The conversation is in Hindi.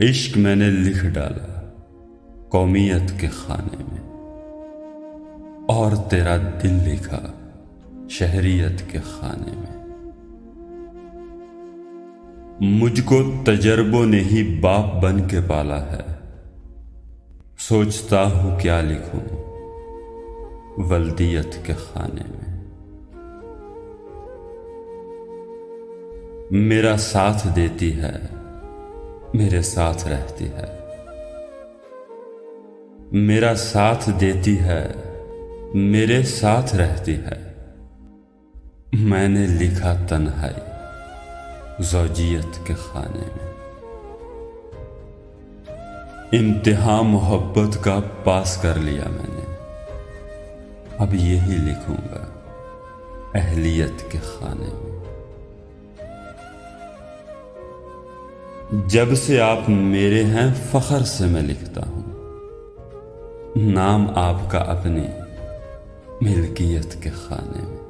इश्क मैंने लिख डाला कौमियत के खाने में, और तेरा दिल लिखा शहरियत के खाने में। मुझको तजर्बों ने ही बाप बन के पाला है, सोचता हूं क्या लिखूं वल्दियत के खाने में। मेरा साथ देती है, मेरे साथ रहती है, मेरा साथ देती है, मेरे साथ रहती है। मैंने लिखा तन्हाई ज़ौजियत के खाने में। इम्तिहान मोहब्बत का पास कर लिया मैंने, अब यही लिखूंगा अहलियत के खाने में। जब से आप मेरे हैं फख्र से मैं लिखता हूं नाम आपका अपनी मिल्कियत के खाने में।